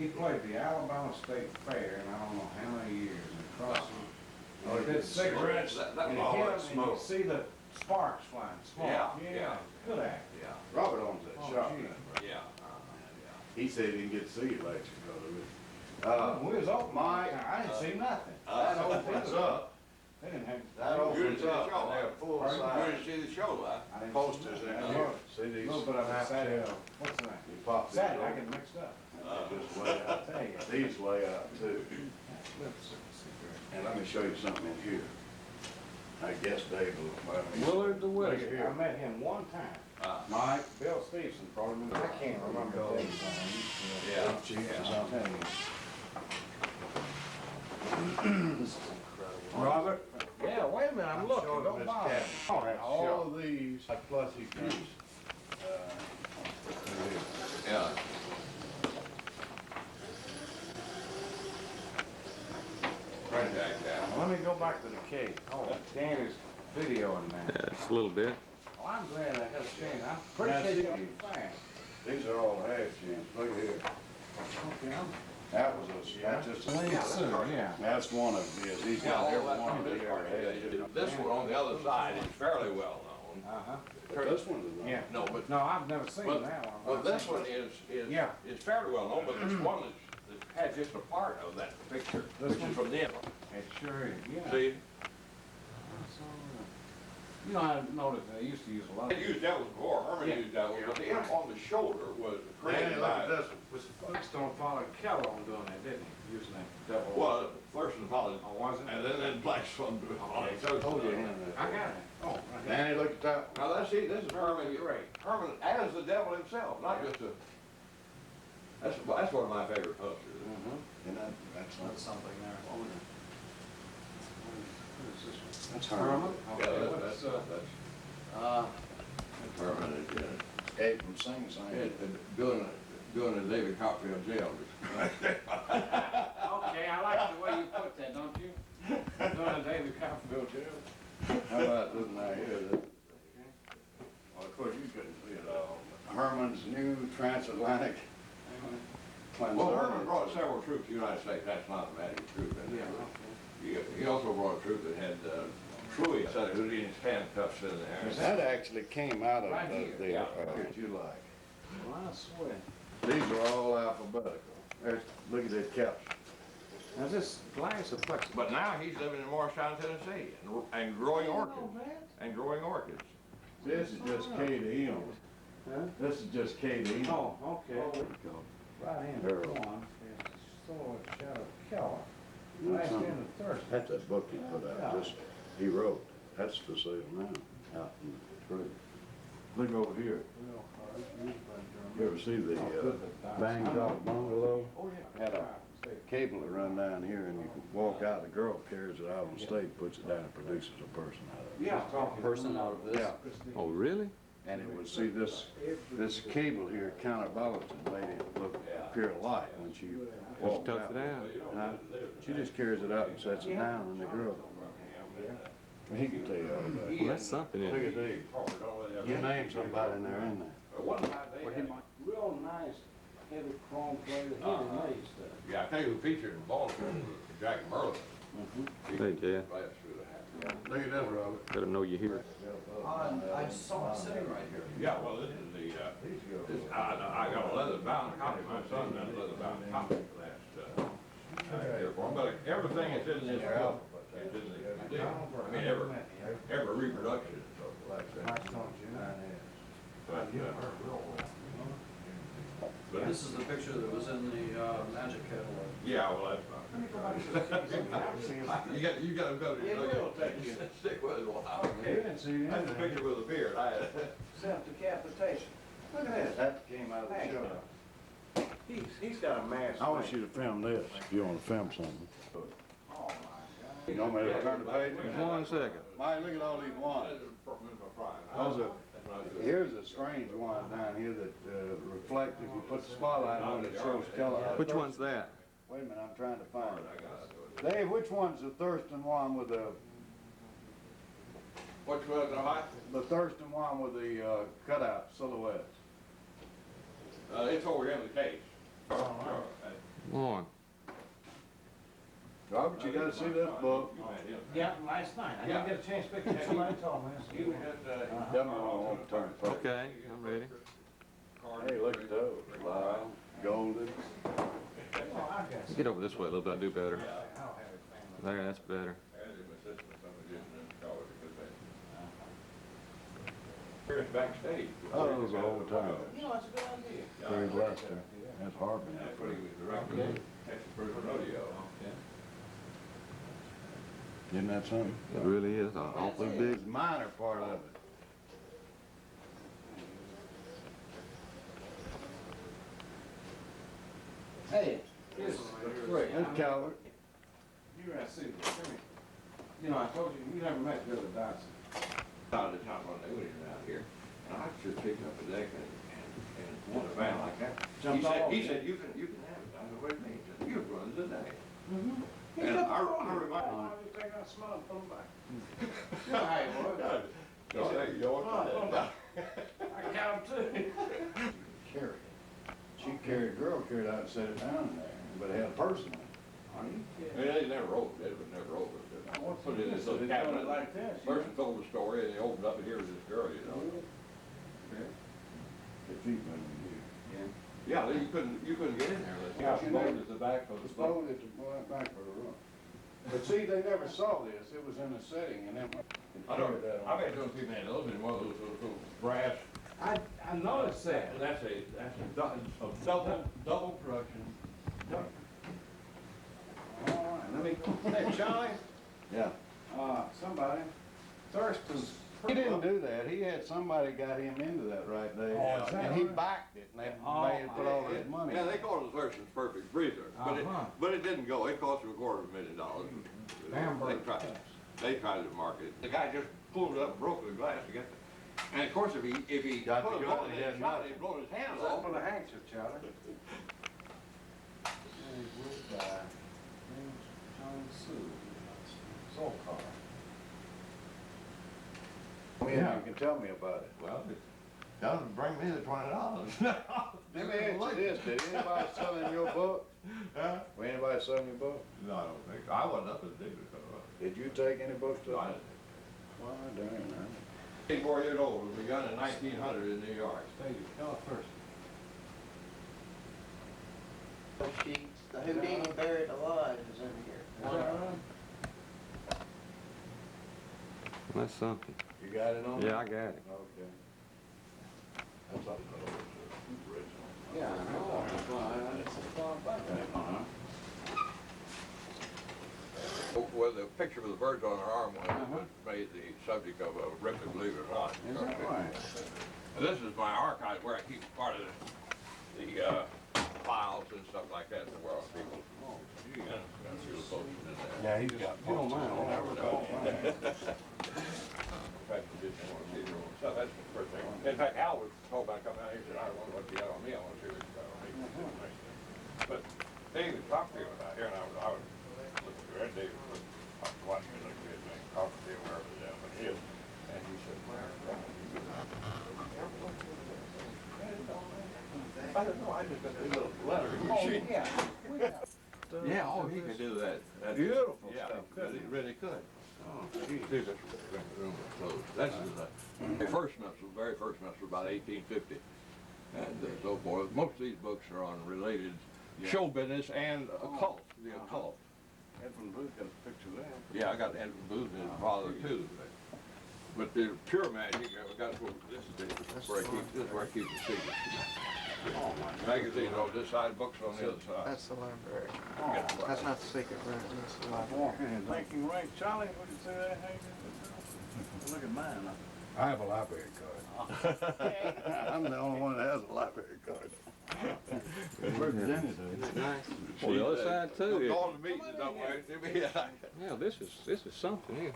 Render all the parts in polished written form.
He played the Alabama State Fair, and I don't know how many years, and crossing. Oh, He did cigarettes, that and he all hit that him, and you smoke. see the sparks flying, smoke. Yeah. Good act. Yeah, Robert owns that Oh, shop. gee. yeah. He said he didn't get to see you last year. We was open, Mike, I didn't see nothing. that opens up. They didn't have. That You opens didn't see the up, show, and they're huh? full You size didn't see the show, huh? I didn't see posters in nothing. here. See A these? little bit of a Saturday, what's the name? You pop these Saturday, I over. get mixed up. They just lay I'll out. tell you. These lay out too. Lips of a cigarette. And let me show you something in here. I guess Dave will. let me- Willard the Look at Wizard, here. I met him one time. Mike, Bill Stevenson probably, I can't remember his name. Yeah. Chief or I'll something. tell you. This is incredible. Robert? Yeah, wait a minute, I'm looking, showing don't Miss bother. Kathy. All of these, like plus he piece. Yeah. Right back down. Let me go back to the cave. Oh, Danny's videoing that. Yeah, just a little bit. Oh, I'm glad I had a chance. I'm pretty sure you fast. These are all half chins. Look here. Okay, That was a, that's just a. Late soon, yeah. That's one of his. He's Yeah, got all every that one from of this the part. areas. This one on the other side is fairly well known. Uh-huh. This one is not. Yeah. No, but, No, I've never seen but, that one. well, this one is Yeah. fairly well known, but this one is had just a part of that picture, This which one? is from them. It sure is, yeah. See, You know, I noticed they used to use a lot they of. used devils before, Herman Yeah. used devils, but the imp on the shoulder was Danny, created look by, at this one. Was Flintstone Father Keller on doing that, didn't he? Using that devil. well, first and followed, Oh, was it? and then Black Swan on it. So, Told you. I got it. Oh, right here. Danny, look at that. now that's, see, this is Herman, Great. Herman as the devil himself, not just a, that's one of my favorite posters. Mm-hmm. And that's not something there. What is this one? That's Herman? Yeah, Okay, that's, what's, that's Herman, Escape from Sing Sing. doing a David Copperfield jail. Okay, I like the way you put that, don't you? Doing a David Copperfield jail. How about this one right here? Well, of course, you couldn't see it all. Herman's new transatlantic. Well, Herman brought several troops to the United States, that's not a magic troop. He also brought a troop that had, Truey, Houdini's handcuffs in there. That actually came out of Right here, the, yeah. July. Well, I swear. These are all alphabetical. There's, look at that caption. Now this glass of plexiglass. But now he's living in Morristown, Tennessee, and growing orchids, and growing orchids. This is just K to M. Huh? This is just K to M. Oh, okay. Right in, Harold. go on. It's Sword Shadow Keller. That's Last something. in the Thursday. That's that book he put out, just, he wrote. That's for sale now, out in the tree. Look over here. You ever see the Bangkok bungalow? Oh, yeah. Had a cable that run down here and you can walk out, the girl carries it out on stage, puts it down and produces a person out of it. Yeah. Person out of this. Yeah, Oh, really? and it would see this cable here counterbalanced and made it look, appear light when she walked tough out. it out. Huh? She just carries it out and sets it down and the girl, he can tell you all about it. Well, that's something. Look Isn't at it? these. You name somebody in there, in there. One time they had, Real nice, heavy chrome plated, he made stuff. yeah, I tell you who featured in Baltimore was Jack Merlin. Hey, Dad. Right through the hat. Look at that, Robert. Better know you're here. I saw it sitting right here. Yeah, well, this is the, I got a leather bound copy, my son got a leather bound copy last, year for him, but everything that's in this book is in the, I mean, every reproduction is so like that. But, This is the picture that was in the magic catalog. yeah, well, that's not. You gotta go to, It will take you. stick with it a while. You didn't see That's the picture with the beard, I had. Self-decapitation. Look at this. That came out of the show. He's got a mask. I want you to film this, if you want to film something. Oh, my God. You want me to turn the page? Just 1 second. Mike, look at all these ones. Those are, here's a strange one down here that reflects, if you put the spotlight on it, shows color. Which one's that? Wait a minute, I'm trying to find it. Dave, which one's the Thurston one with the, Which was the Thurston one with the cutout silhouettes? it's over here in the case. Morning. Robert, you gotta see this book. Yeah, last night. I didn't get a chance to pick it up. Somebody told me. You had, Tell me when I want to turn it. Okay, I'm ready. Hey, look at those. Live, golden. Get over this way a little bit, I do better. There, that's better. Backstage. Oh, it was an old time. You know, it's a good idea. Very Lester. That's Harbin. That's what he was directing, Texas First Rodeo. Isn't that something? It really is awfully big. It's minor part of it. Hey, this is great. That's Calvert. You gotta see this. Come here. You know, I told you, you never met Billy Dodson. Out of the time when they were out here, and I just picked up a deck and won a van like that. Jumped all over He you. said, you can have it. I said, wait a minute, he said, you run the day. He And took I the phone. remind- Oh, you think I smell it, put 'em back. You know how it was. No, hey, you know what? I count 'em too. Carried it. She carried, girl carried it out and set it down there, but it had a person on it. Are you kidding? They never rolled it, was never rolled it. What's Put it in this So little they doing cabinet. it like this? Person told the story and they opened up and here was this girl, you know. The feet went in here. Yeah, you couldn't get in there unless you Yeah, got you exposed know, at the back of the It's boat. folded to back for the roof. But see, they never saw this, it was in a setting and then. I don't, I bet those people had those in one of those little brass. I noticed that. That's a double production. All right, let me, hey, Charlie, Yeah. somebody, Thurston's. He didn't do that, he had somebody got him into that right there, Oh, is that and he right? backed it, and they Oh, made it put all his money. Yeah, they called it Thurston's Perfect Freezer, Uh-huh. but it didn't go. It cost him $250,000. Hamburger They tried to market it. The guy just pulled it up and broke the glass to get it. And of course, if he Got put the it gun, on he and had shot it, nothing. he'd blow his hand What's that off. for the handkerchief, Charlie? John Sue, soul car. Yeah, you can tell me about it. Well, tell him to bring me the $20. Let me ask you this, did anybody selling your book? Huh? Was anybody selling your book? No, I don't think so. I wasn't up as big as Did you take any books to I them? Why, darn, man. 84 years old. It was begun in 1900 in New York. Tell it first. Sheets, the Houdini buried alive is in here. Is that right? That's something. You got it on? Yeah, I got it. Okay. That's all the original. Yeah, I know. That's why it's a far back. Uh-huh. Well, the picture with the birds on her arm was made the subject of a ribbon, believe it or not. Is that right? And this is my archive where I keep part of the files and stuff like that in the world people. You got a few folks in there. Yeah, he's got. You don't mind, I'll never go. In fact, we didn't want to see your own stuff. That's the first thing. In fact, Al was told about coming out here, he said, I don't wonder what you got on me, I want to see what you got on me. But David Copperfield was out here, and I was looking through there, David was watching me, looking at me, Copperfield, wherever it is, but he is. And he said, where? I don't know, I just got this little lettering machine. Yeah, oh, he could do that. That's Beautiful yeah, stuff, he really could. Here's this room was closed. That's the first semester, very first semester, about 1850, and so forth. Most of these books are on related show business and occult, the occult. Edwin Booth got a picture there. Yeah, I got Edwin Booth and his father too. But the pure magic, this is where I keep the secrets. Magazines on this side, books on the other side. That's the library. That's not the secret room, that's the library. Thinking right, Charlie, would you say that, Hank? Look at mine. I have a library card. I'm the only one that has a library card. Well, the other side too. Go on the meeting, don't we? Yeah, this is something here.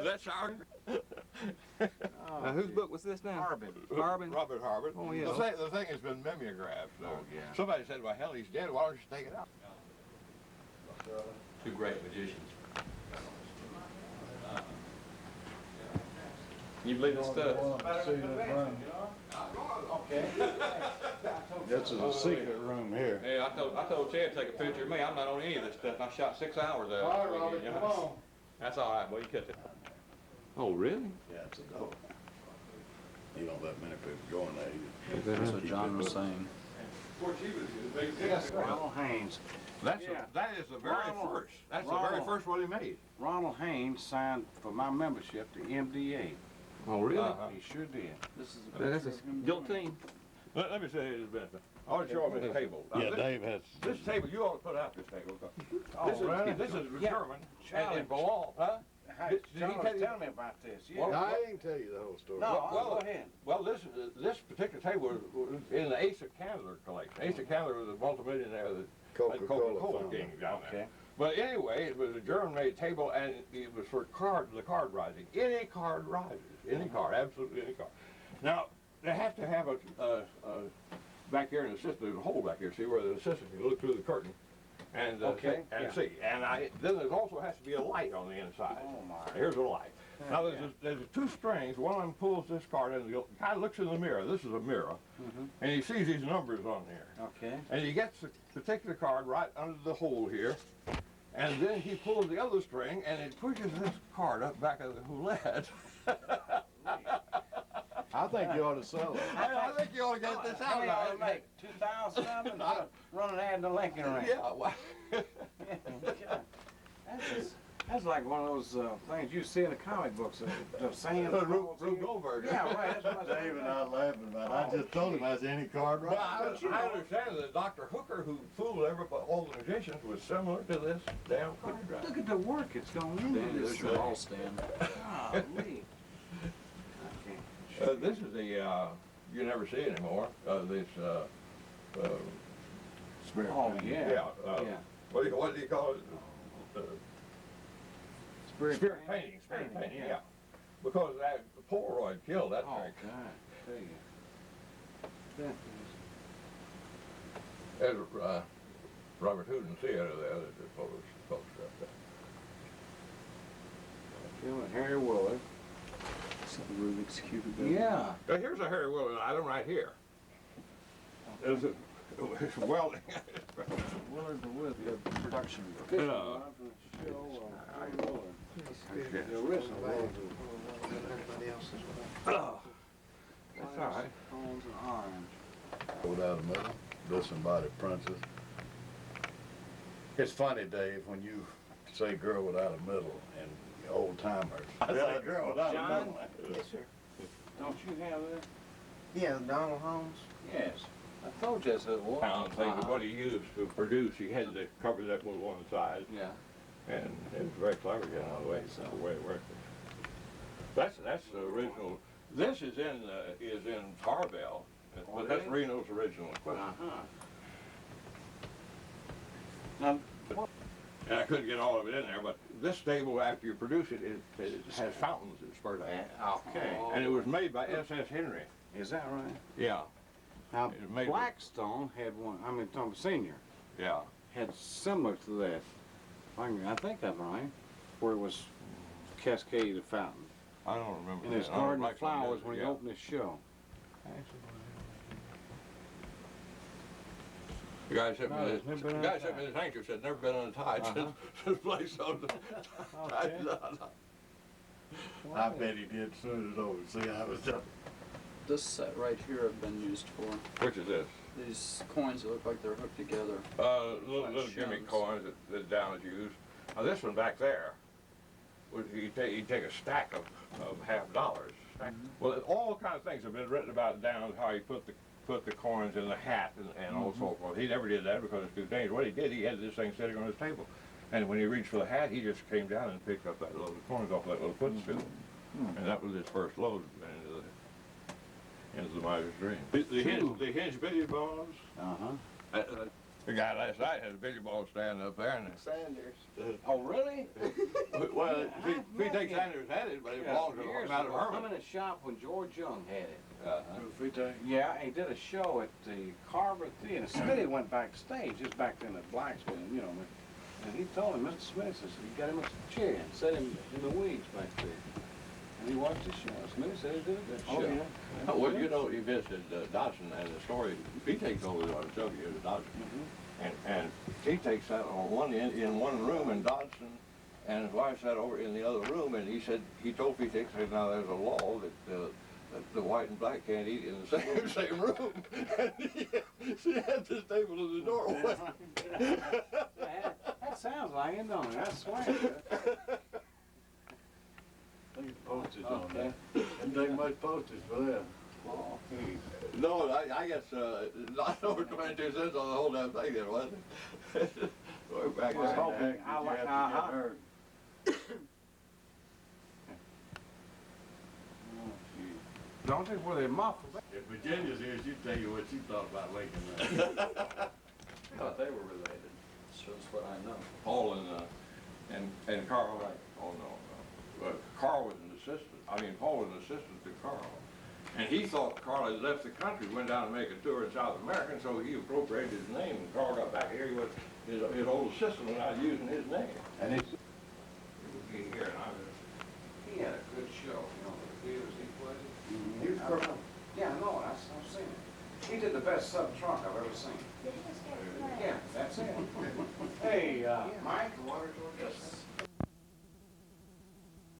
That's our. Now, whose book was this now? Harbin. Harbin? Robert Harbin. Oh, yeah. The thing has been mimeographed. So somebody said, well, hell, he's dead. Why don't you take it out? Two great magicians. You believe this stuff? Okay. That's This is a secret room here. Yeah, I told Chad to take a picture of me. I'm not on any of this stuff. I shot 6 hours of it. All right, Robbie, come on. That's all right, boy. You catch it. Oh, really? Yeah, it's a door. You don't let many people go in there. That's what John was saying. Of course, he was a big Yes, Ronald Haynes. That is the very Ronald. first. That's the very Ronald. first one he made. Ronald Haynes signed for my membership to MDA. Oh, really? He sure did. This is a That's picture a of him. guillotine. Let me say this benefit. I want to show him this table. Now, Yeah, this, Dave has. this table, you ought to put out this table. Oh, really? This is Yeah. German, and Challenge. it belongs, huh? Hey, Did he John tell was you- telling me about this. Yeah. Well, I ain't tell you the whole story. No, well, go ahead. Well, this particular table was in the Asa Candler collection. Asa Candler was a multimillionaire that Coca-Cola king fountain. down there. Okay. But anyway, it was a German-made table, and it was for the card rising. Any card rises, any card, absolutely any card. Now, they have to have a back here in the system, there's a hole back here, see where the assistant can look through the curtain and Okay, yeah. see. And then there also has to be a light on the inside. Oh, my. Here's a light. Now there's two strings. One of them pulls this card in. The guy looks in the mirror. This is a mirror, and he sees these numbers on here. Okay. And he gets the particular card right under the hole here, and then he pulls the other string, and it pushes this card up back of the roulette. I think you ought to sell it. I think you ought to get this How out. many ought to make? 2,000 of them? Run an ad in the Lincoln Ranch. Yeah. Well, That's like one of those things you see in the comic books. The sand. Rube Goldberg. Yeah, right. That's what Dave and I laughing about it. I just told him I was any card But right. I understand that Dr. Hooker, who fooled all the magicians, was similar to this damn card drive. Look at the work it's going into Danny, this there's your ball stand. Golly. This is the, you never see anymore, this, Spirit. Oh, yeah. yeah, Yeah. what do you call it? Spirit painting, yeah. Because that Polaroid killed that Oh, trick. God. Tell you. There's Robert Houdin Theater there, that just photographed that. Killing Harry Willard. Rubik's Cube. Yeah. Now, here's a Harry Willard item right here. There's a welding. Willard with the production. This Yeah. one from the show of Harry Willard. The original one. Everybody else is Oh, that's all right. Tones and orange. Go down the middle, disembodied princess. It's funny, Dave, when you say girl without a middle and old timers. I say girl without a John? middle. Yes, sir. Don't you have that? Yeah, Donald Holmes. Yes. I told you that's who it was. Pound thing, but what he used to produce, he had to cover that with one side. Yeah. And it was very clever getting out of the way, the way it worked. That's the original. This is in Tarbell, but that's really? Reno's original equipment. Uh-huh. Now, And I couldn't get all of it in there, but this stable, after you produce it, it has fountains that spurt out. okay. And it was made by S.S. Henry. Is that right? Yeah, Now, It made- Blackstone had one, I mean, Tom Senior, yeah. had similar to that. I think I'm right, where it was cascaded fountain. I don't remember. And his that. I don't garden of like some flowers this, when he yeah. opened his show. The guy sent me No, this. it's never been The guy untied. sent me this handkerchief. Said never been untied since place on the. I bet he did as soon as it over. See, I was just. This set right here have been used for Which is this? these coins that look like they're hooked together. Little Like gimmick shims. coins that Down is used. Now this one back there, you take a stack of half dollars. Well, all kinds of things have been written about Down, how he put the coins in the hat and all so forth. He never did that because it's too dangerous. What he did, he had this thing sitting on his table. And when he reached for the hat, he just came down and picked up that little coins off that little footstool. And that was his first load into the miser's dream. The hinge billiard balls. Uh-huh. The guy last night had a billiard ball stand up there, and Sanders. Oh, really? well, if he takes Sanders had it, but it belonged to Years Madam ago, I'm Herman. in a shop when George Young had it. Uh-huh. Yeah, he did a show at the Carver Theater. Smitty went backstage, just back then at Blacksville, you know. And he told him, Mr. Smith, says, he got him a chair and set him in the weeds back there. And he watched the show. Smith said he did a good Oh, show. yeah. Well, you know, he visited Dodson, and the story, he takes over the W to Dodson. And he takes that on one end, in one room in Dodson, and his wife sat over in the other room, and he said, he told Pete, said, now there's a law that the white and black can't eat in the same room. And she had this table in the doorway. That sounds like it, don't it? I swear. Postage on that. Didn't take much postage for that. No, I guess, not over 22 cents on the whole damn thing there, wasn't it? Way back I was then. hoping, Did you have to get hurt? Don't they, were they muffled? If Virginia's here, she'd tell you what she thought about Lincoln. I thought they were related. Shows what I know. Paul and Carl, oh no. But Carl was an assistant, Paul was an assistant to Carl. And he thought Carl had left the country, went down to make a tour in South America, and so he appropriated his name. And Carl got back here, he was, his old assistant was not using his name. And it's, He would be here, and I was, He had a good show, you know, the theaters he played. He was perfect. Yeah, no, I've seen it. He did the best sub-trunk I've ever seen. Yeah, that's it. Hey, Mike, Water